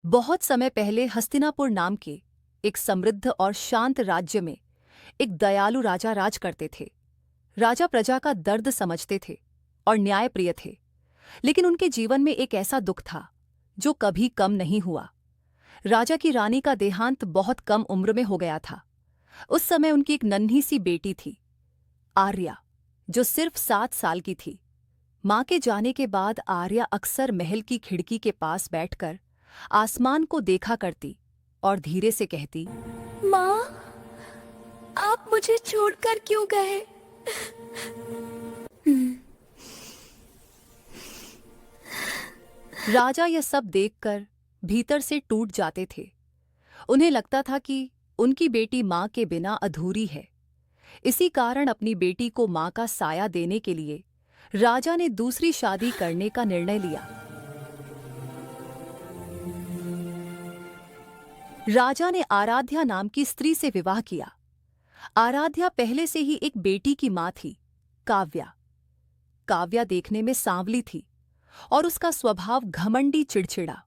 बहुत समय पहले हस्तिनापुर नाम के एक समृद्ध और शांत राज्य में एक दयालु राजा राज करते थे। राजा प्रजा का दर्द समझते थे और न्यायप्रिय थे, लेकिन उनके जीवन में एक ऐसा दुख था जो कभी कम नहीं हुआ। राजा की रानी का देहांत बहुत कम उम्र में हो गया था। उस समय उनकी एक नन्ही सी बेटी थी, आर्या, जो सिर्फ 7 साल की थी। माँ के जाने के बाद आर्या अक्सर महल की खिड़की के पास बैठकर आसमान को देखा करती और धीरे से कहती, माँ, आप मुझे छोड़कर क्यों गए? राजा यह सब देखकर भीतर से टूट जाते थे। उन्हें लगता था कि उनकी बेटी माँ के बिना अधूरी है। इसी कारण अपनी बेटी को माँ का साया देने के लिए राजा ने दूसरी शादी करने का निर्णय लिया। राजा ने आराध्या नाम की स्त्री से विवाह किया। आराध्या पहले से ही एक बेटी की माँ थी, काव्या। काव्या देखने में सांवली थी और उसका स्वभाव घमंडी, चिड़चिड़ा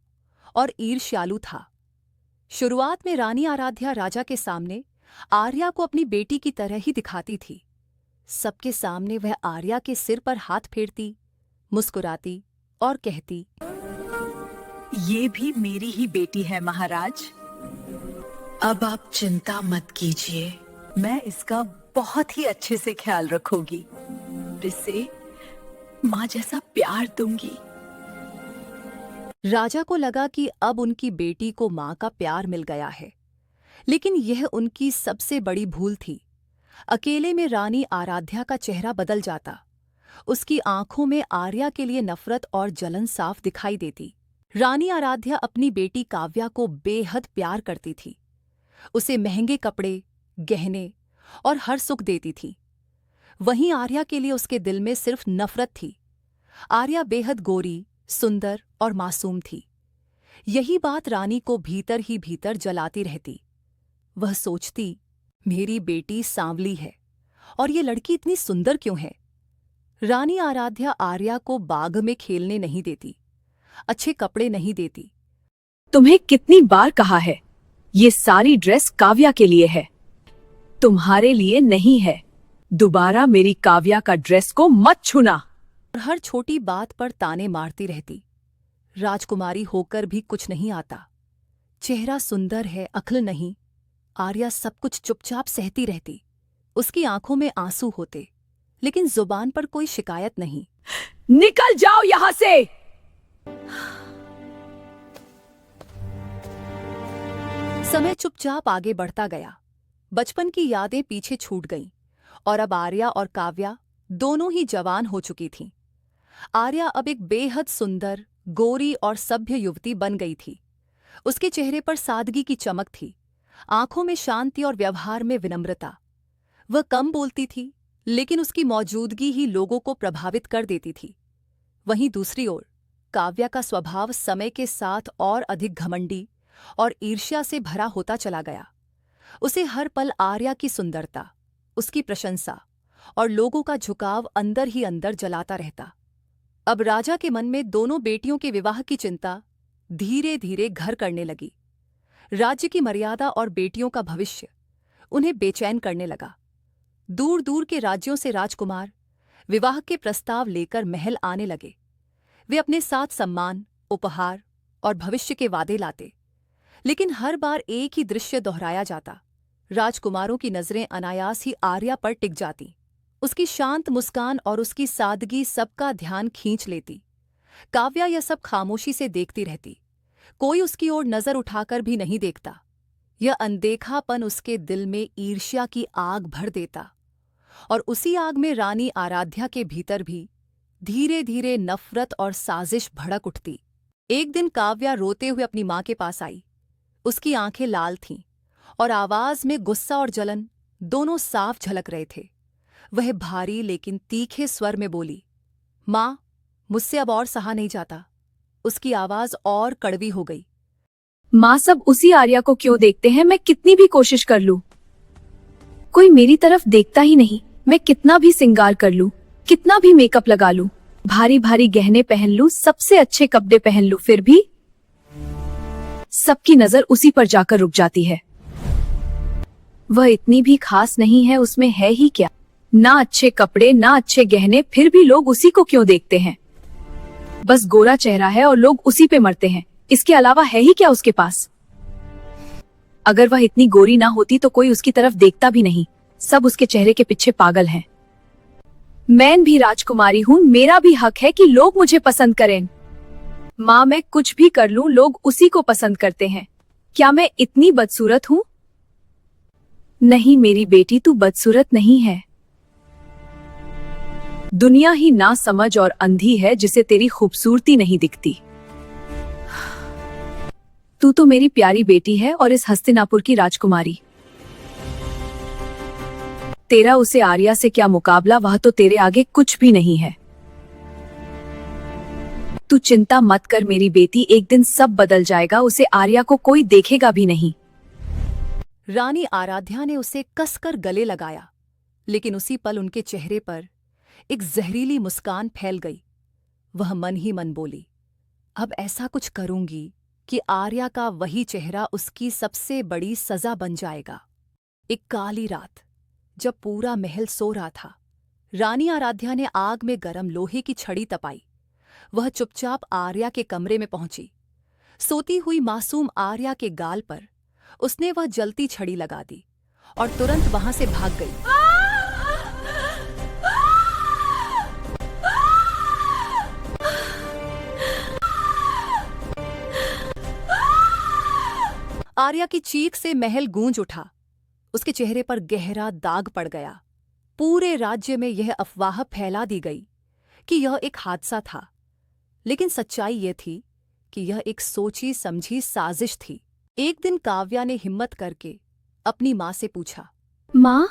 और ईर्ष्यालु था। शुरुआत में रानी आराध्या राजा के सामने आर्या को अपनी बेटी की तरह ही दिखाती थी। सबके सामने वह आर्या के सिर पर हाथ फेरती, मुस्कुराती और कहती, ये भी मेरी ही बेटी है महाराज। अब आप चिंता मत कीजिए, मैं इसका बहुत ही अच्छे से ख्याल रखूंगी, इसे माँ जैसा प्यार दूंगी। राजा को लगा कि अब उनकी बेटी को माँ का प्यार मिल गया है, लेकिन यह उनकी सबसे बड़ी भूल थी। अकेले में रानी आराध्या का चेहरा बदल जाता। उसकी आंखों में आर्या के लिए नफरत और जलन साफ दिखाई देती। रानी आराध्या अपनी बेटी काव्या को बेहद प्यार करती थी। उसे महंगे कपड़े, गहने और हर सुख देती थी। वहीं आर्या के लिए उसके दिल में सिर्फ नफरत थी। आर्या बेहद गोरी, सुंदर और मासूम थी। यही बात रानी को भीतर ही भीतर जलाती रहती। वह सोचती, मेरी बेटी सांवली है और ये लड़की इतनी सुंदर क्यों है? रानी आराध्या आर्या को बाग में खेलने नहीं देती, अच्छे कपड़े नहीं देती। तुम्हें कितनी बार कहा है, ये सारी ड्रेस काव्या के लिए है, तुम्हारे लिए नहीं है। दोबारा मेरी काव्या का ड्रेस को मत छूना। और हर छोटी बात पर ताने मारती रहती। राजकुमारी होकर भी कुछ नहीं आता। चेहरा सुंदर है, अक्ल नहीं। आर्या सब कुछ चुपचाप सहती रहती। उसकी आंखों में आंसू होते, लेकिन जुबान पर कोई शिकायत नहीं। निकल जाओ यहां से। समय चुपचाप आगे बढ़ता गया। बचपन की यादें पीछे छूट गईं और अब आर्या और काव्या दोनों ही जवान हो चुकी थीं। आर्या अब एक बेहद सुंदर, गोरी और सभ्य युवती बन गई थी। उसके चेहरे पर सादगी की चमक थी, आंखों में शांति और व्यवहार में विनम्रता। वह कम बोलती थी, लेकिन उसकी मौजूदगी ही लोगों को प्रभावित कर देती थी। वहीं दूसरी ओर काव्या का स्वभाव समय के साथ और अधिक घमंडी और ईर्ष्या से भरा होता चला गया। उसे हर पल आर्या की सुंदरता, उसकी प्रशंसा और लोगों का झुकाव अंदर ही अंदर जलाता रहता। अब राजा के मन में दोनों बेटियों के विवाह की चिंता धीरे धीरे घर करने लगी। राज्य की मर्यादा और बेटियों का भविष्य उन्हें बेचैन करने लगा। दूर दूर के राज्यों से राजकुमार विवाह के प्रस्ताव लेकर महल आने लगे। वे अपने साथ सम्मान, उपहार और भविष्य के वादे लाते, लेकिन हर बार एक ही दृश्य दोहराया जाता। राजकुमारों की नजरें अनायास ही आर्या पर टिक जाती। उसकी शांत मुस्कान और उसकी सादगी सबका ध्यान खींच लेती। काव्या यह सब खामोशी से देखती रहती। कोई उसकी ओर नजर उठाकर भी नहीं देखता। यह अनदेखापन उसके दिल में ईर्ष्या की आग भर देता और उसी आग में रानी आराध्या के भीतर भी धीरे धीरे नफरत और साजिश भड़क उठती। एक दिन काव्या रोते हुए अपनी माँ के पास आई। उसकी आंखें लाल थीं और आवाज में गुस्सा और जलन दोनों साफ झलक रहे थे। वह भारी लेकिन तीखे स्वर में बोली, माँ, मुझसे अब और सहा नहीं जाता। उसकी आवाज और कड़वी हो गई। माँ, सब उसी आर्या को क्यों देखते हैं? मैं कितनी भी कोशिश कर लूं, कोई मेरी तरफ देखता ही नहीं। मैं कितना भी सिंगार कर लूं, कितना भी मेकअप लगा लूं, भारी भारी गहने पहन लूं, सबसे अच्छे कपड़े पहन लूं, फिर भी सबकी नजर उसी पर जाकर रुक जाती है। वह इतनी भी खास नहीं है, उसमें है ही क्या? ना अच्छे कपड़े, ना अच्छे गहने, फिर भी लोग उसी को क्यों देखते हैं? बस गोरा चेहरा है और लोग उसी पे मरते हैं। इसके अलावा है ही क्या उसके पास? अगर वह इतनी गोरी ना होती तो कोई उसकी तरफ देखता भी नहीं। सब उसके चेहरे के पीछे पागल हैं। मैं भी राजकुमारी हूँ, मेरा भी हक है कि लोग मुझे पसंद करें। माँ, मैं कुछ भी कर लूं, लोग उसी को पसंद करते हैं। क्या मैं इतनी बदसूरत हूँ? नहीं मेरी बेटी, तू बदसूरत नहीं है। दुनिया ही ना समझ और अंधी है जिसे तेरी खूबसूरती नहीं दिखती। तू तो मेरी प्यारी बेटी है और इस हस्तिनापुर की राजकुमारी। तेरा उसे आर्या से क्या मुकाबला, वह तो तेरे आगे कुछ भी नहीं है। तू चिंता मत कर मेरी बेटी, एक दिन सब बदल जाएगा, उसे आर्या को कोई देखेगा भी नहीं। रानी आराध्या ने उसे कसकर गले लगाया, लेकिन उसी पल उनके चेहरे पर एक जहरीली मुस्कान फैल गई। वह मन ही मन बोली, अब ऐसा कुछ करूंगी कि आर्या का वही चेहरा उसकी सबसे बड़ी सजा बन जाएगा। एक काली रात, जब पूरा महल सो रहा था, रानी आराध्या ने आग में गरम लोहे की छड़ी तपाई। वह चुपचाप आर्या के कमरे में पहुंची। सोती हुई मासूम आर्या के गाल पर उसने वह जलती छड़ी लगा दी और तुरंत वहां से भाग गई। आर्या की चीख से महल गूंज उठा। उसके चेहरे पर गहरा दाग पड़ गया। पूरे राज्य में यह अफवाह फैला दी गई कि यह एक हादसा था, लेकिन सच्चाई यह थी कि यह एक सोची समझी साजिश थी। एक दिन काव्या ने हिम्मत करके अपनी माँ से पूछा, माँ,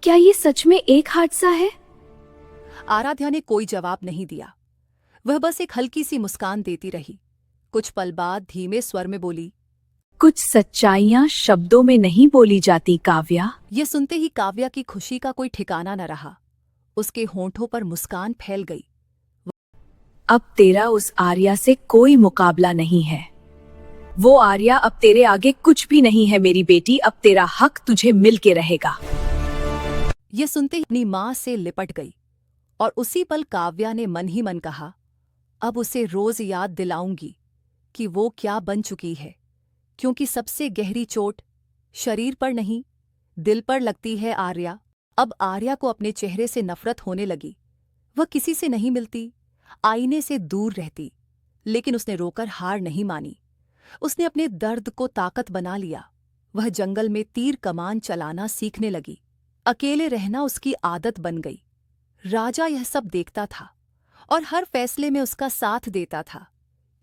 क्या ये सच में एक हादसा है? आराध्या ने कोई जवाब नहीं दिया। वह बस एक हल्की सी मुस्कान देती रही। कुछ पल बाद धीमे स्वर में बोली, कुछ सच्चाइयां शब्दों में नहीं बोली जाती काव्या। यह सुनते ही काव्या की खुशी का कोई ठिकाना न रहा। उसके होंठों पर मुस्कान फैल गई। अब तेरा उस आर्या से कोई मुकाबला नहीं है। वो आर्या अब तेरे आगे कुछ भी नहीं है मेरी बेटी। अब तेरा हक तुझे मिल के रहेगा। यह सुनते ही अपनी माँ से लिपट गई और उसी पल काव्या ने मन ही मन कहा, अब उसे रोज याद दिलाऊंगी कि वो क्या बन चुकी है, क्योंकि सबसे गहरी चोट शरीर पर नहीं, दिल पर लगती है आर्या। अब आर्या को अपने चेहरे से नफरत होने लगी। वह किसी से नहीं मिलती, आईने से दूर रहती, लेकिन उसने रोकर हार नहीं मानी। उसने अपने दर्द को ताकत बना लिया। वह जंगल में तीर कमान चलाना सीखने लगी। अकेले रहना उसकी आदत बन गई। राजा यह सब देखता था और हर फैसले में उसका साथ देता था,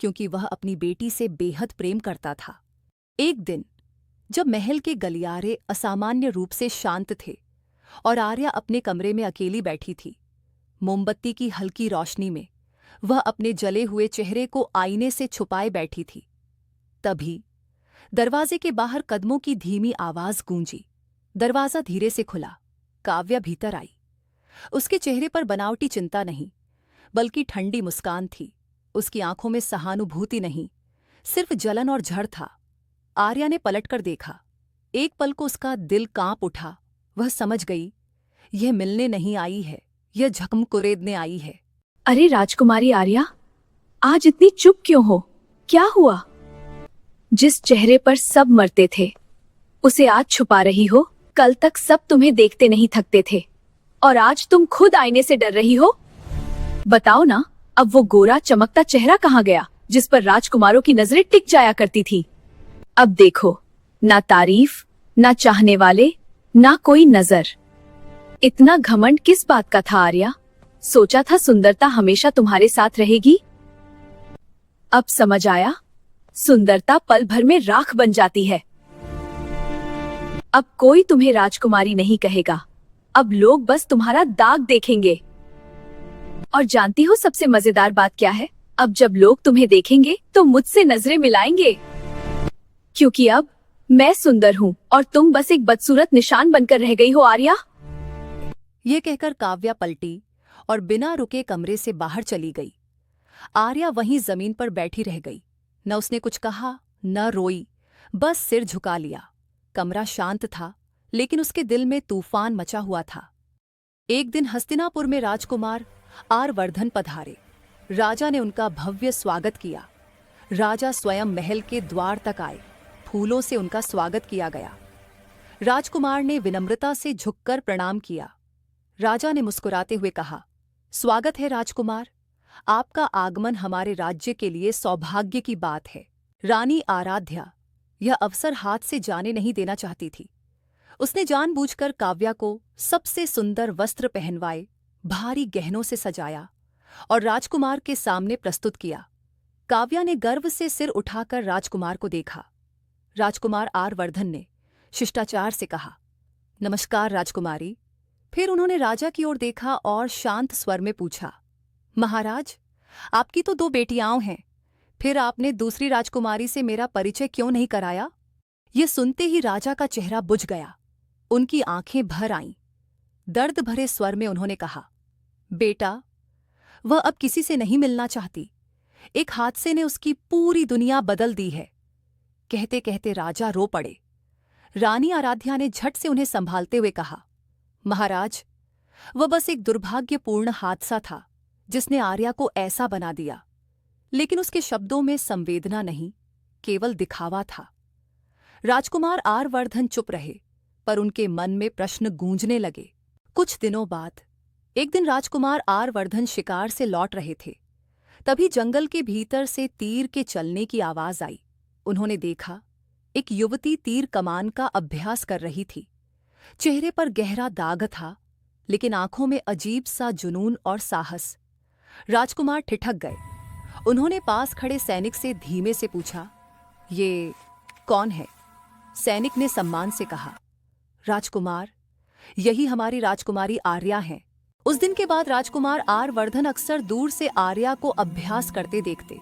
क्योंकि वह अपनी बेटी से बेहद प्रेम करता था। एक दिन जब महल के गलियारे असामान्य रूप से शांत थे और आर्या अपने कमरे में अकेली बैठी थी, मोमबत्ती की हल्की रोशनी में वह अपने जले हुए चेहरे को आईने से छुपाए बैठी थी, तभी दरवाजे के बाहर कदमों की धीमी आवाज गूंजी। दरवाजा धीरे से खुला। काव्या भीतर आई। उसके चेहरे पर बनावटी चिंता नहीं, बल्कि ठंडी मुस्कान थी। उसकी आंखों में सहानुभूति नहीं, सिर्फ जलन और झड़ था। आर्या ने पलटकर देखा। एक पल को उसका दिल कांप उठा। वह समझ गई, यह मिलने नहीं आई है, यह झकम कुरेदने आई है। अरे राजकुमारी आर्या, आज इतनी चुप क्यों हो? क्या हुआ? जिस चेहरे पर सब मरते थे, उसे आज छुपा रही हो? कल तक सब तुम्हें देखते नहीं थकते थे, और आज तुम खुद आईने से डर रही हो? बताओ ना, अब वो गोरा चमकता चेहरा कहाँ गया, जिस पर राजकुमारों की नजरें टिक जाया करती थी? अब देखो, ना तारीफ, ना चाहने वाले, ना कोई नजर। इतना घमंड किस बात का था आर्या? सोचा था सुंदरता हमेशा तुम्हारे साथ रहेगी। अब समझ आया, सुंदरता पल भर में राख बन जाती है। अब कोई तुम्हें राजकुमारी नहीं कहेगा। अब लोग बस तुम्हारा दाग देखेंगे। और जानती हो सबसे मजेदार बात क्या है? अब जब लोग तुम्हें देखेंगे तो मुझसे नजरें मिलाएंगे, क्योंकि अब मैं सुंदर हूँ और तुम बस एक बदसूरत निशान बनकर रह गई हो आर्या। ये कहकर काव्या पलटी और बिना रुके कमरे से बाहर चली गई। आर्या वहीं जमीन पर बैठी रह गई। न उसने कुछ कहा न रोई, बस सिर झुका लिया। कमरा शांत था, लेकिन उसके दिल में तूफान मचा हुआ था। एक दिन हस्तिनापुर में राजकुमार आरवर्धन पधारे। राजा ने उनका भव्य स्वागत किया। राजा स्वयं महल के द्वार तक आए। फूलों से उनका स्वागत किया गया। राजकुमार ने विनम्रता से झुककर प्रणाम किया। राजा ने मुस्कुराते हुए कहा, स्वागत है राजकुमार, आपका आगमन हमारे राज्य के लिए सौभाग्य की बात है। रानी आराध्या यह अवसर हाथ से जाने नहीं देना चाहती थी। उसने जानबूझकर काव्या को सबसे सुंदर वस्त्र पहनवाए, भारी गहनों से सजाया और राजकुमार के सामने प्रस्तुत किया। काव्या ने गर्व से सिर उठाकर राजकुमार को देखा। राजकुमार आरवर्धन ने शिष्टाचार से कहा, नमस्कार राजकुमारी। फिर उन्होंने राजा की ओर देखा और शांत स्वर में पूछा, महाराज, आपकी तो 2 बेटियां हैं, फिर आपने दूसरी राजकुमारी से मेरा परिचय क्यों नहीं कराया? ये सुनते ही राजा का चेहरा बुझ गया। उनकी आंखें भर आईं। दर्द भरे स्वर में उन्होंने कहा, बेटा, वह अब किसी से नहीं मिलना चाहती। एक हादसे ने उसकी पूरी दुनिया बदल दी है। कहते कहते राजा रो पड़े। रानी आराध्या ने झट से उन्हें संभालते हुए कहा, महाराज, वह बस एक दुर्भाग्यपूर्ण हादसा था जिसने आर्या को ऐसा बना दिया। लेकिन उसके शब्दों में संवेदना नहीं, केवल दिखावा था। राजकुमार आरवर्धन चुप रहे, पर उनके मन में प्रश्न गूंजने लगे। कुछ दिनों बाद एक दिन राजकुमार आरवर्धन शिकार से लौट रहे थे। तभी जंगल के भीतर से तीर के चलने की आवाज आई। उन्होंने देखा, एक युवती तीर कमान का अभ्यास कर रही थी। चेहरे पर गहरा दाग था, लेकिन आंखों में अजीब सा जुनून और साहस। राजकुमार ठिठक गए। उन्होंने पास खड़े सैनिक से धीमे से पूछा, ये कौन है? सैनिक ने सम्मान से कहा, राजकुमार, यही हमारी राजकुमारी आर्या हैं। उस दिन के बाद राजकुमार आरवर्धन अक्सर दूर से आर्या को अभ्यास करते देखते।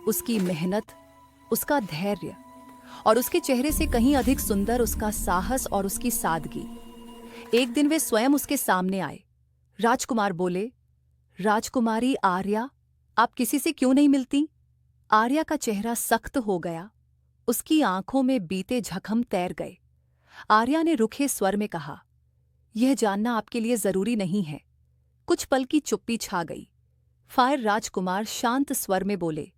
उसकी मेहनत, उसका धैर्य और उसके चेहरे से कहीं अधिक सुंदर उसका साहस और उसकी सादगी। एक दिन वे स्वयं उसके सामने आए। राजकुमार बोले, राजकुमारी आर्या, आप किसी से क्यों नहीं मिलती? आर्या का चेहरा सख्त हो गया। उसकी आंखों में बीते जख्म तैर गए। आर्या ने रुखे स्वर में कहा, यह जानना आपके लिए जरूरी नहीं है। कुछ पल की चुप्पी छा गई। फिर राजकुमार शांत स्वर में बोले,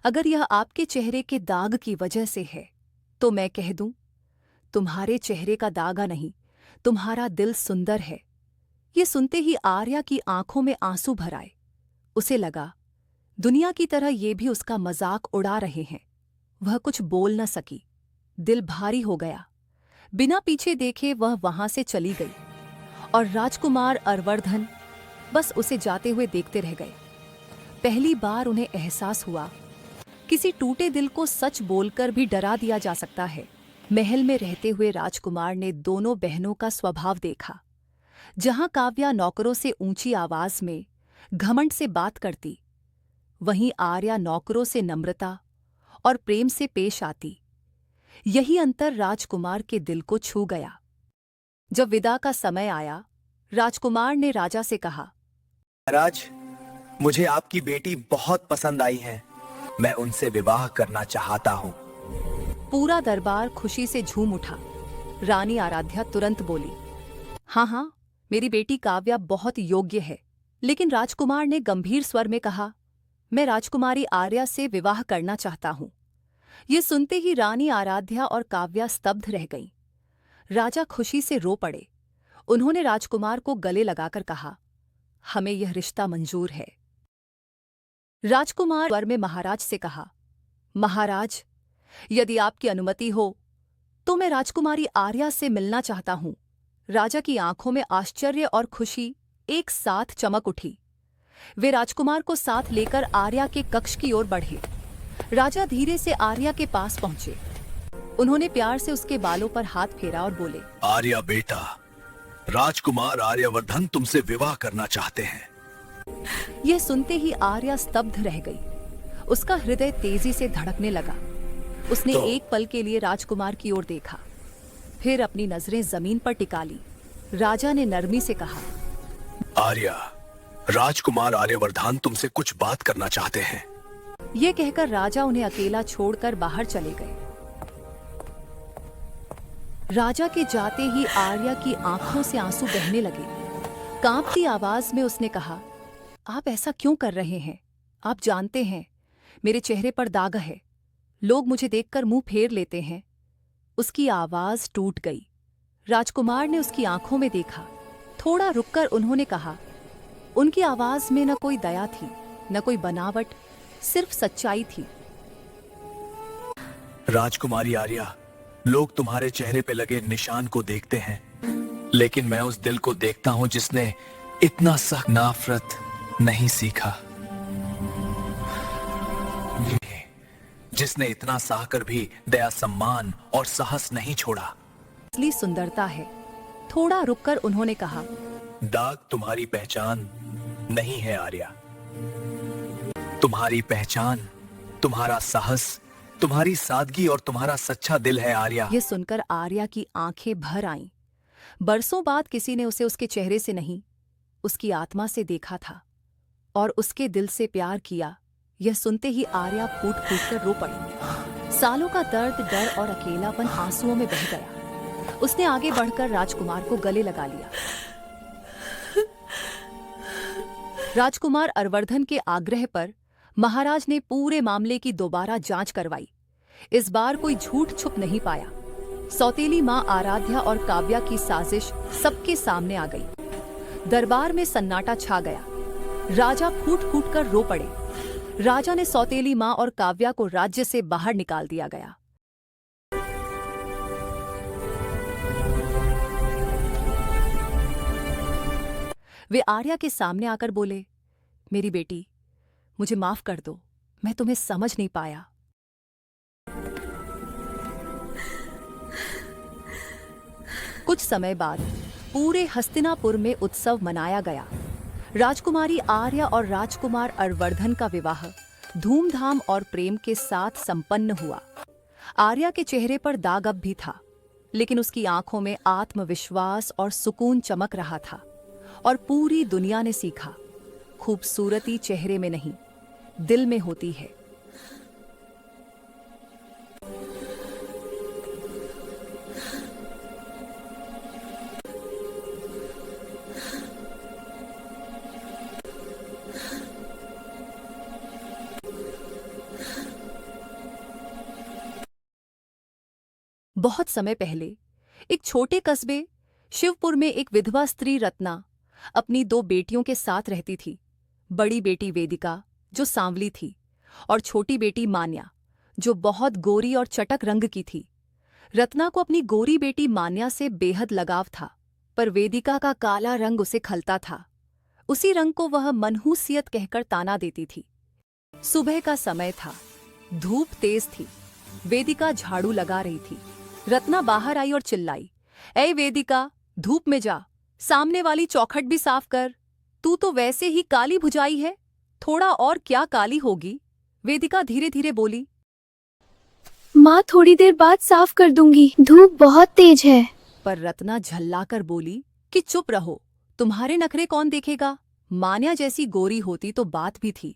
अगर यह आपके चेहरे के दाग की वजह से है, तो मैं कह दूं, तुम्हारे चेहरे का दागा नहीं, तुम्हारा दिल सुंदर है। ये सुनते ही आर्या की आंखों में आंसू भर आए। उसे लगा, दुनिया की तरह ये भी उसका मजाक उड़ा रहे हैं। वह कुछ बोल न सकी। दिल भारी हो गया। बिना पीछे देखे वह वहां से चली गई और राजकुमार आरवर्धन बस उसे जाते हुए देखते रह गए। पहली बार उन्हें एहसास हुआ, किसी टूटे दिल को सच बोलकर भी डरा दिया जा सकता है। महल में रहते हुए राजकुमार ने दोनों बहनों का स्वभाव देखा। जहां काव्या नौकरों से ऊंची आवाज में घमंड से बात करती, वहीं आर्या नौकरों से नम्रता और प्रेम से पेश आती। यही अंतर राजकुमार के दिल को छू गया। जब विदा का समय आया, राजकुमार ने राजा से कहा, महाराज, मुझे आपकी बेटी बहुत पसंद आई है। मैं उनसे विवाह करना चाहता हूँ। पूरा दरबार खुशी से झूम उठा। रानी आराध्या तुरंत बोली, हाँ हाँ, मेरी बेटी काव्या बहुत योग्य है। लेकिन राजकुमार ने गंभीर स्वर में कहा, मैं राजकुमारी आर्या से विवाह करना चाहता हूँ। ये सुनते ही रानी आराध्या और काव्या स्तब्ध रह गईं। राजा खुशी से रो पड़े। उन्होंने राजकुमार को गले लगाकर कहा, हमें यह रिश्ता मंजूर है। राजकुमार स्वर में महाराज से कहा, महाराज, यदि आपकी अनुमति हो तो मैं राजकुमारी आर्या से मिलना चाहता हूं। राजा की आंखों में आश्चर्य और खुशी एक साथ चमक उठी। वे राजकुमार को साथ लेकर आर्या के कक्ष की ओर बढ़े। राजा धीरे से आर्या के पास पहुंचे। उन्होंने प्यार से उसके बालों पर हाथ फेरा और बोले, आर्या बेटा, राजकुमार आर्यवर्धन तुमसे विवाह करना चाहते हैं। यह सुनते ही आर्या स्तब्ध रह गई। उसका हृदय तेजी से धड़कने लगा। उसने एक पल के लिए राजकुमार की ओर देखा, फिर अपनी नजरें जमीन पर टिका ली। राजा ने नरमी से कहा, आर्या, राजकुमार आर्यवर्धन तुमसे कुछ बात करना चाहते हैं। ये कहकर राजा उन्हें अकेला छोड़कर बाहर चले गए। राजा के जाते ही आर्या की आंखों से आंसू बहने लगे। कांपती आवाज में उसने कहा, आप ऐसा क्यों कर रहे हैं? आप जानते हैं मेरे चेहरे पर दाग है, लोग मुझे देखकर मुंह फेर लेते हैं। उसकी आवाज टूट गई। राजकुमार ने उसकी आंखों में देखा। थोड़ा रुककर उन्होंने कहा, उनकी आवाज में न कोई दया थी, न कोई बनावट, सिर्फ सच्चाई थी। राजकुमारी आर्या, लोग तुम्हारे चेहरे पे लगे निशान को देखते हैं, लेकिन मैं उस दिल को देखता हूं जिसने इतना सख्त नफरत नहीं सीखा, जिसने इतना सहकर भी दया, सम्मान और साहस नहीं छोड़ा। असली सुंदरता है। थोड़ा रुककर उन्होंने कहा, दाग तुम्हारी पहचान नहीं है आर्या। तुम्हारी पहचान तुम्हारा साहस, तुम्हारी सादगी और तुम्हारा सच्चा दिल है आर्या। यह सुनकर आर्या की आंखें भर आईं। बरसों बाद किसी ने उसे उसके चेहरे से नहीं, उसकी आत्मा से देखा था और उसके दिल से प्यार किया। यह सुनते ही आर्या फूट फूट कर रो पड़ी। सालों का दर्द, डर और अकेलापन आंसुओं में बह गया। उसने आगे बढ़कर राजकुमार को गले लगा लिया। राजकुमार अरवर्धन के आग्रह पर महाराज ने पूरे मामले की दोबारा जांच करवाई। इस बार कोई झूठ छुप नहीं पाया। सौतेली मां आराध्या और काव्या की साजिश सबके सामने आ गई। दरबार में सन्नाटा छा गया। राजा फूट फूट कर रो पड़े। राजा ने सौतेली मां और काव्या को राज्य से बाहर निकाल दिया गया। वे आर्या के सामने आकर बोले, मेरी बेटी, मुझे माफ कर दो, मैं तुम्हें समझ नहीं पाया। कुछ समय बाद पूरे हस्तिनापुर में उत्सव मनाया गया। राजकुमारी आर्या और राजकुमार अरवर्धन का विवाह धूमधाम और प्रेम के साथ संपन्न हुआ। आर्या के चेहरे पर दाग अब भी था, लेकिन उसकी आंखों में आत्मविश्वास और सुकून चमक रहा था। और पूरी दुनिया ने सीखा, खूबसूरती चेहरे में नहीं, दिल में होती है। बहुत समय पहले एक छोटे कस्बे शिवपुर में एक विधवा स्त्री रत्ना अपनी 2 बेटियों के साथ रहती थी। बड़ी बेटी वेदिका, जो सांवली थी, और छोटी बेटी मान्या, जो बहुत गोरी और चटक रंग की थी। रत्ना को अपनी गोरी बेटी मान्या से बेहद लगाव था, पर वेदिका का काला रंग उसे खलता था। उसी रंग को वह मनहूसियत कहकर ताना देती थी। सुबह का समय था, धूप तेज थी। वेदिका झाड़ू लगा रही थी। रत्ना बाहर आई और चिल्लाई, ऐ वेदिका, धूप में जा, सामने वाली चौखट भी साफ कर। तू तो वैसे ही काली भुजाई है, थोड़ा और क्या काली होगी। वेदिका धीरे धीरे बोली, माँ थोड़ी देर बाद साफ कर दूंगी, धूप बहुत तेज है। पर रत्ना झल्लाकर बोली कि चुप रहो, तुम्हारे नखरे कौन देखेगा। मान्या जैसी गोरी होती तो बात भी थी।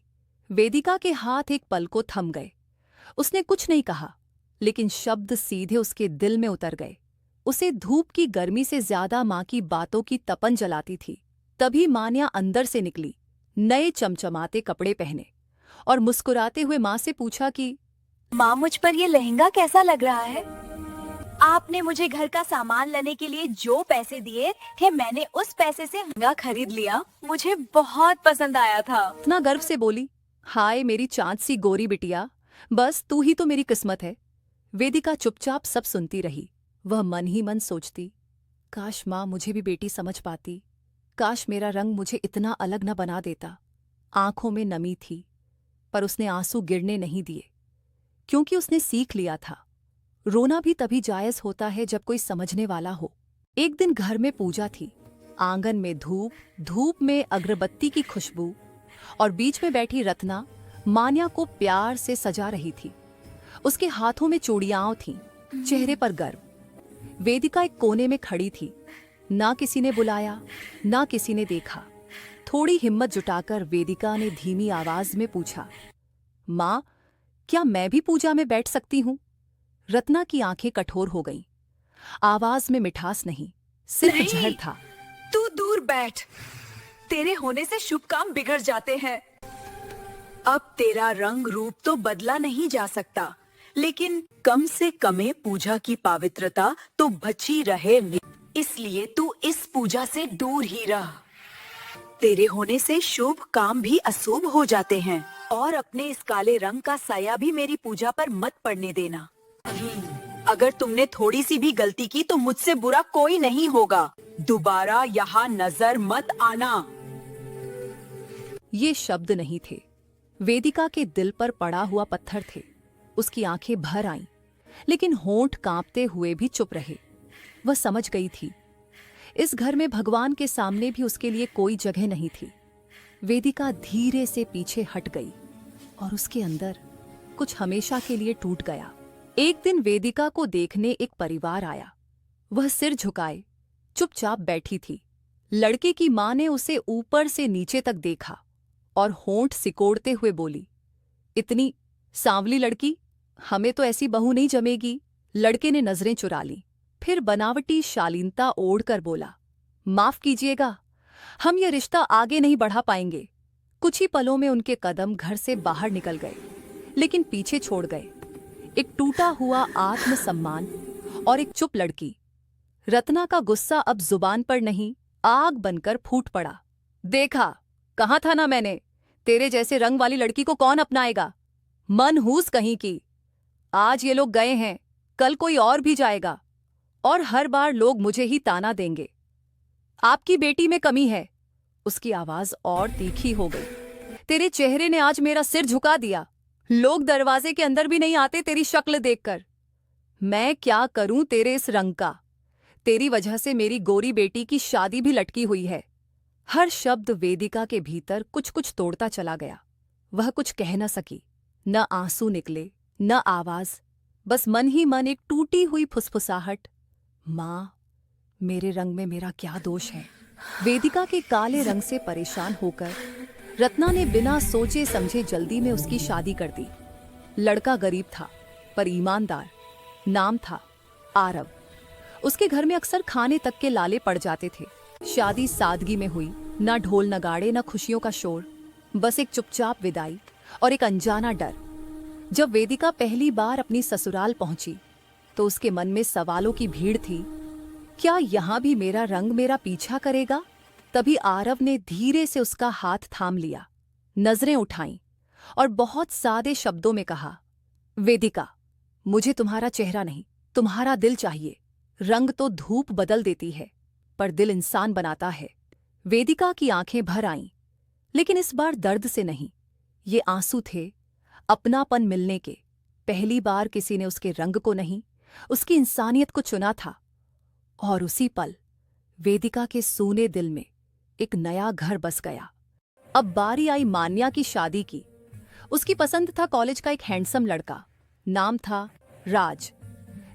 वेदिका के हाथ एक पल को थम गए। उसने कुछ नहीं कहा, लेकिन शब्द सीधे उसके दिल में उतर गए। उसे धूप की गर्मी से ज्यादा माँ की बातों की तपन जलाती थी। तभी मान्या अंदर से निकली, नए चमचमाते कपड़े पहने, और मुस्कुराते हुए माँ से पूछा कि माँ, मुझ पर ये लहंगा कैसा लग रहा है? आपने मुझे घर का सामान लाने के लिए जो पैसे दिए थे, मैंने उस पैसे से लहंगा खरीद लिया। मुझे बहुत पसंद आया था। इतना गर्व से बोली, हाय मेरी चांद सी गोरी बिटिया, बस तू ही तो मेरी किस्मत है। वेदिका चुपचाप सब सुनती रही। वह मन ही मन सोचती, काश माँ मुझे भी बेटी समझ पाती, काश मेरा रंग मुझे इतना अलग न बना देता। आंखों में नमी थी, पर उसने आंसू गिरने नहीं दिए, क्योंकि उसने सीख लिया था, रोना भी तभी जायज होता है जब कोई समझने वाला हो। एक दिन घर में पूजा थी। आंगन में धूप, धूप में अगरबत्ती की खुशबू, और बीच में बैठी रत्ना मान्या को प्यार से सजा रही थी। उसके हाथों में चूड़ियां थीं, चेहरे पर गर्व। वेदिका एक कोने में खड़ी थी। ना किसी ने बुलाया, ना किसी ने देखा। थोड़ी हिम्मत जुटाकर वेदिका ने धीमी आवाज में पूछा, माँ, क्या मैं भी पूजा में बैठ सकती हूँ? रत्ना की आंखें कठोर हो गईं। आवाज में मिठास नहीं, सिर्फ नहीं। जहर था। तू दूर बैठ। तेरे होने से शुभ काम बिगड़ जाते हैं। अब तेरा रंग रूप तो बदला नहीं जा सकता, लेकिन कम से कम पूजा की पवित्रता तो बची रहे। इसलिए तू इस पूजा से दूर ही रह। तेरे होने से शुभ काम भी अशुभ हो जाते हैं, और अपने इस काले रंग का साया भी मेरी पूजा पर मत पड़ने देना। अगर तुमने थोड़ी सी भी गलती की तो मुझसे बुरा कोई नहीं होगा। दोबारा यहाँ नजर मत आना। ये शब्द नहीं थे, वेदिका के दिल पर पड़ा हुआ पत्थर थे। उसकी आंखें भर आईं, लेकिन होंठ कांपते हुए भी चुप रहे। वह समझ गई थी, इस घर में भगवान के सामने भी उसके लिए कोई जगह नहीं थी। वेदिका धीरे से पीछे हट गई और उसके अंदर कुछ हमेशा के लिए टूट गया। एक दिन वेदिका को देखने एक परिवार आया। वह सिर झुकाए चुपचाप बैठी थी। लड़के की मां ने उसे ऊपर से नीचे तक देखा और होंठ सिकोड़ते हुए बोली, इतनी सांवली लड़की, हमें तो ऐसी बहू नहीं जमेगी। लड़के ने नजरें चुरा ली, फिर बनावटी शालीनता ओढ़कर बोला, माफ कीजिएगा, हम ये रिश्ता आगे नहीं बढ़ा पाएंगे। कुछ ही पलों में उनके कदम घर से बाहर निकल गए, लेकिन पीछे छोड़ गए एक टूटा हुआ आत्मसम्मान और एक चुप लड़की। रत्ना का गुस्सा अब जुबान पर नहीं, आग बनकर फूट पड़ा। देखा, कहा था ना मैंने, तेरे जैसे रंग वाली लड़की को कौन अपनाएगा? मनहूस कहीं की। आज ये लोग गए हैं, कल कोई और भी जाएगा, और हर बार लोग मुझे ही ताना देंगे। आपकी बेटी में कमी है। उसकी आवाज और तीखी हो गई। तेरे चेहरे ने आज मेरा सिर झुका दिया। लोग दरवाजे के अंदर भी नहीं आते तेरी शक्ल देखकर। मैं क्या करूं तेरे इस रंग का? तेरी वजह से मेरी गोरी बेटी की शादी भी लटकी हुई है। हर शब्द वेदिका के भीतर कुछ कुछ तोड़ता चला गया। वह कुछ कह न सकी, न आंसू निकले, न आवाज, बस मन ही मन एक टूटी हुई फुसफुसाहट। माँ, मेरे रंग में मेरा क्या दोष है? वेदिका के काले रंग से परेशान होकर रत्ना ने बिना सोचे समझे जल्दी में उसकी शादी कर दी। लड़का गरीब था पर ईमानदार। नाम था आरव। उसके घर में अक्सर खाने तक के लाले पड़ जाते थे। शादी सादगी में हुई, ना ढोल नगाड़े, ना खुशियों का शोर, बस एक चुपचाप विदाई और एक अनजाना डर। जब वेदिका पहली बार अपनी ससुराल पहुंची तो उसके मन में सवालों की भीड़ थी। क्या यहां भी मेरा रंग मेरा पीछा करेगा? तभी आरव ने धीरे से उसका हाथ थाम लिया, नजरें उठाईं और बहुत सादे शब्दों में कहा, वेदिका, मुझे तुम्हारा चेहरा नहीं, तुम्हारा दिल चाहिए। रंग तो धूप बदल देती है, पर दिल इंसान बनाता है। वेदिका की आंखें भर आईं, लेकिन इस बार दर्द से नहीं। ये आंसू थे अपनापन मिलने के। पहली बार किसी ने उसके रंग को नहीं, उसकी इंसानियत को चुना था। और उसी पल वेदिका के सूने दिल में एक नया घर बस गया। अब बारी आई मान्या की शादी की। उसकी पसंद था कॉलेज का एक हैंडसम लड़का। नाम था राज।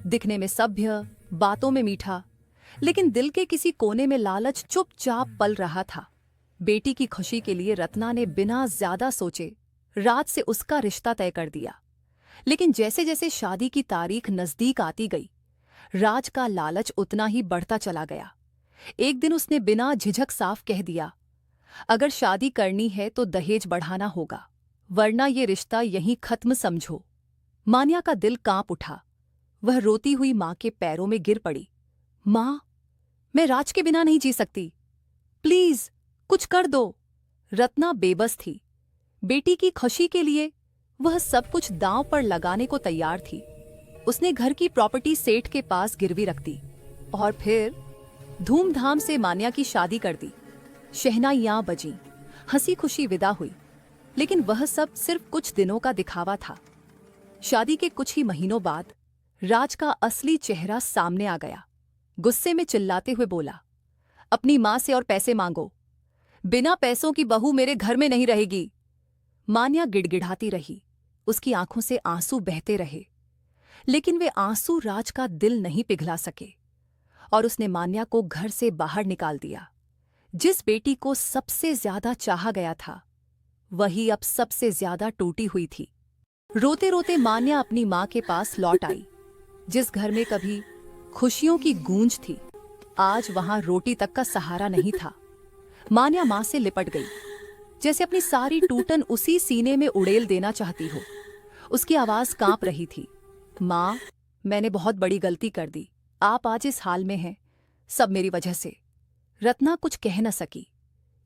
दिखने में सभ्य, बातों में मीठा, लेकिन दिल के किसी कोने में लालच चुपचाप पल रहा था। बेटी की खुशी के लिए रत्ना ने बिना ज्यादा सोचे राज से उसका रिश्ता तय कर दिया। लेकिन जैसे जैसे शादी की तारीख नजदीक आती गई, राज का लालच उतना ही बढ़ता चला गया। एक दिन उसने बिना झिझक साफ कह दिया, अगर शादी करनी है तो दहेज बढ़ाना होगा, वरना ये रिश्ता यहीं खत्म समझो। मान्या का दिल कांप उठा। वह रोती हुई मां के पैरों में गिर पड़ी। मां, मैं राज के बिना नहीं जी सकती, प्लीज कुछ कर दो। रत्ना बेबस थी। बेटी की खुशी के लिए वह सब कुछ दांव पर लगाने को तैयार थी। उसने घर की प्रॉपर्टी सेठ के पास गिरवी रख दी और फिर धूमधाम से मान्या की शादी कर दी। शहनाइयां बजीं, हंसी खुशी विदा हुई, लेकिन वह सब सिर्फ कुछ दिनों का दिखावा था। शादी के कुछ ही महीनों बाद राज का असली चेहरा सामने आ गया। गुस्से में चिल्लाते हुए बोला, अपनी मां से और पैसे मांगो, बिना पैसों की बहू मेरे घर में नहीं रहेगी। मान्या गिड़गिड़ाती रही। उसकी आंखों से आंसू बहते रहे, लेकिन वे आंसू राज का दिल नहीं पिघला सके और उसने मान्या को घर से बाहर निकाल दिया। जिस बेटी को सबसे ज्यादा चाहा गया था, वही अब सबसे ज्यादा टूटी हुई थी। रोते रोते मान्या अपनी माँ के पास लौट आई। जिस घर में कभी खुशियों की गूंज थी, आज वहां रोटी तक का सहारा नहीं था। मान्या माँ से लिपट गई, जैसे अपनी सारी टूटन उसी सीने में उड़ेल देना चाहती हो। उसकी आवाज कांप रही थी। माँ, मैंने बहुत बड़ी गलती कर दी। आप आज इस हाल में हैं, सब मेरी वजह से। रत्ना कुछ कह न सकी।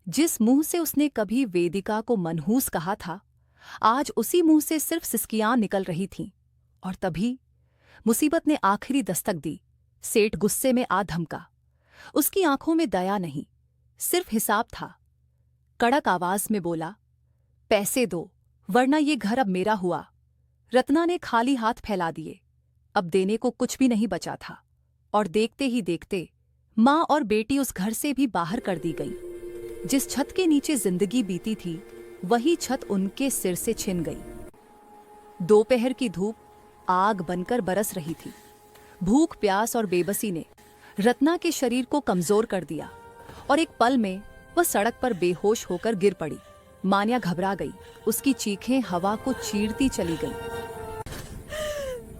जिस मुंह से उसने कभी वेदिका को मनहूस कहा था, आज उसी मुंह से सिर्फ सिसकियां निकल रही थीं। और तभी मुसीबत ने आखिरी दस्तक दी। सेठ गुस्से में आ धमका। उसकी आंखों में दया नहीं, सिर्फ हिसाब था। कड़क आवाज में बोला, पैसे दो, वरना ये घर अब मेरा हुआ। रत्ना ने खाली हाथ फैला दिए। अब देने को कुछ भी नहीं बचा था। और देखते ही देखते माँ और बेटी उस घर से भी बाहर कर दी गई। जिस छत के नीचे जिंदगी बीती थी, वही छत उनके सिर से छिन गई। दोपहर की धूप आग बनकर बरस रही थी। भूख, प्यास और बेबसी ने रत्ना के शरीर को कमजोर कर दिया और एक पल में वह सड़क पर बेहोश होकर गिर पड़ी। मान्या घबरा गई। उसकी चीखें हवा को चीरती चली गईं।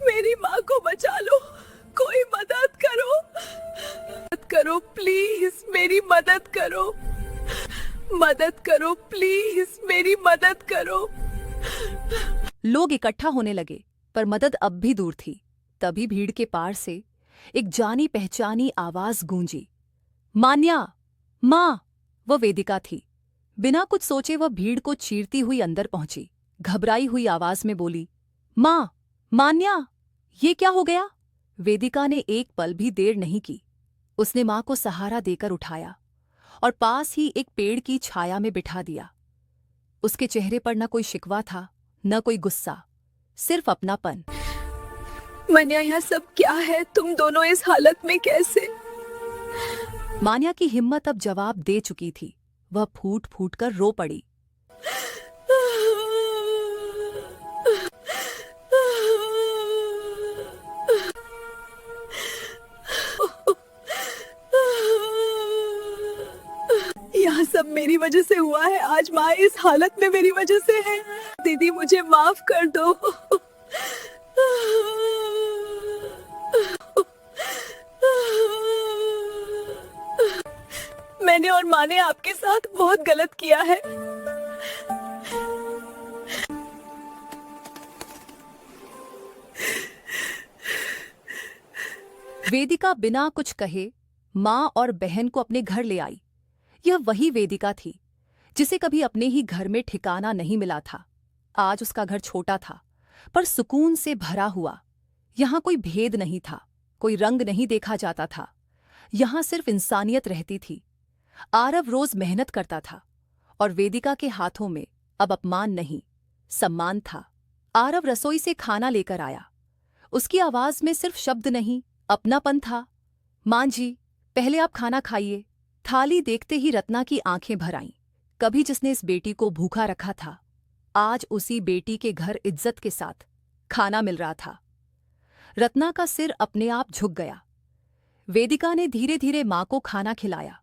मेरी माँ को बचा लो, कोई मदद करो, मदद करो प्लीज, मेरी मदद करो, मदद करो प्लीज, मेरी मदद करो। लोग इकट्ठा होने लगे, पर मदद अब भी दूर थी। तभी भीड़ के पार से एक जानी पहचानी आवाज गूंजी, मान्या, माँ। वह वेदिका थी। बिना कुछ सोचे वह भीड़ को चीरती हुई अंदर पहुंची। घबराई हुई आवाज में बोली, माँ, मान्या, ये क्या हो गया? वेदिका ने एक पल भी देर नहीं की। उसने माँ को सहारा देकर उठाया और पास ही एक पेड़ की छाया में बिठा दिया। उसके चेहरे पर न कोई शिकवा था, न कोई गुस्सा, सिर्फ अपनापन। मान्या, यह सब क्या है? तुम दोनों इस हालत में कैसे? मान्या की हिम्मत अब जवाब दे चुकी थी। वह फूट फूट कर रो पड़ी। यह सब मेरी वजह से हुआ है। आज माँ इस हालत में मेरी वजह से है। दीदी, मुझे माफ कर दो। मैंने और माँ ने आपके साथ बहुत गलत किया है। वेदिका बिना कुछ कहे माँ और बहन को अपने घर ले आई। यह वही वेदिका थी जिसे कभी अपने ही घर में ठिकाना नहीं मिला था। आज उसका घर छोटा था, पर सुकून से भरा हुआ। यहाँ कोई भेद नहीं था, कोई रंग नहीं देखा जाता था। यहाँ सिर्फ इंसानियत रहती थी। आरव रोज मेहनत करता था और वेदिका के हाथों में अब अपमान नहीं, सम्मान था। आरव रसोई से खाना लेकर आया। उसकी आवाज में सिर्फ शब्द नहीं, अपनापन था। माँ जी, पहले आप खाना खाइए। थाली देखते ही रत्ना की आंखें भर आईं। कभी जिसने इस बेटी को भूखा रखा था, आज उसी बेटी के घर इज्जत के साथ खाना मिल रहा था। रत्ना का सिर अपने आप झुक गया। वेदिका ने धीरे धीरे माँ को खाना खिलाया।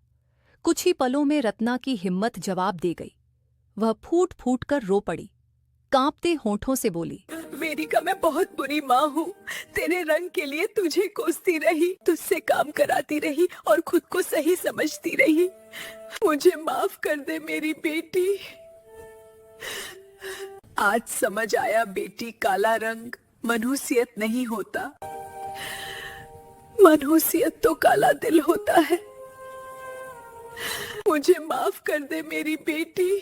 कुछ ही पलों में रत्ना की हिम्मत जवाब दे गई। वह फूट फूट कर रो पड़ी। कांपते होठों से बोली, वेदिका, मैं बहुत बुरी माँ हूँ। तेरे रंग के लिए तुझे कोसती रही, तुझसे काम कराती रही और खुद को सही समझती रही। मुझे माफ कर दे मेरी बेटी। आज समझ आया बेटी, काला रंग मनहूसियत नहीं होता। मनहूसियत तो काला दिल होता है। मुझे माफ कर दे मेरी बेटी।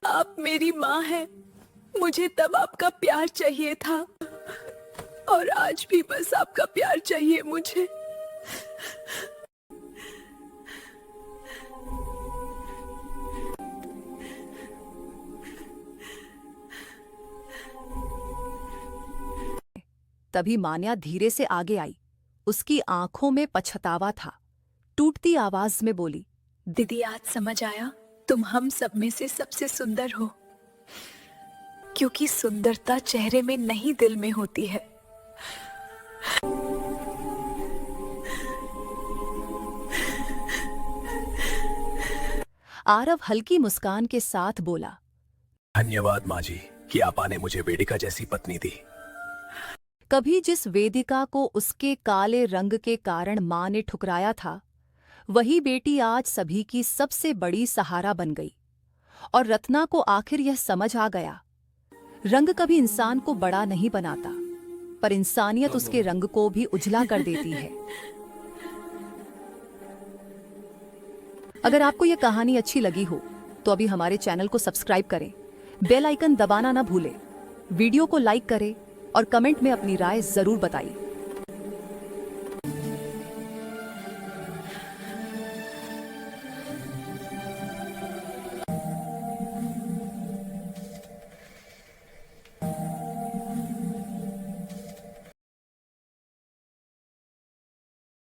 आप मेरी माँ हैं। मुझे तब आपका प्यार चाहिए था और आज भी बस आपका प्यार चाहिए मुझे। तभी मान्या धीरे से आगे आई। उसकी आंखों में पछतावा था। टूटती आवाज में बोली, दीदी, आज समझ आया, तुम हम सब में से सबसे सुंदर हो, क्योंकि सुंदरता चेहरे में नहीं, दिल में होती है। आरव हल्की मुस्कान के साथ बोला, धन्यवाद माँ जी। कि आपा ने मुझे वेदिका जैसी पत्नी दी। कभी जिस वेदिका को उसके काले रंग के कारण मां ने ठुकराया था, वही बेटी आज सभी की सबसे बड़ी सहारा बन गई। और रत्ना को आखिर यह समझ आ गया, रंग कभी इंसान को बड़ा नहीं बनाता, पर इंसानियत उसके रंग को भी उजला कर देती है। अगर आपको यह कहानी अच्छी लगी हो तो अभी हमारे चैनल को सब्सक्राइब करें, बेल आइकन दबाना ना भूलें, वीडियो को लाइक करें और कमेंट में अपनी राय जरूर बताइए।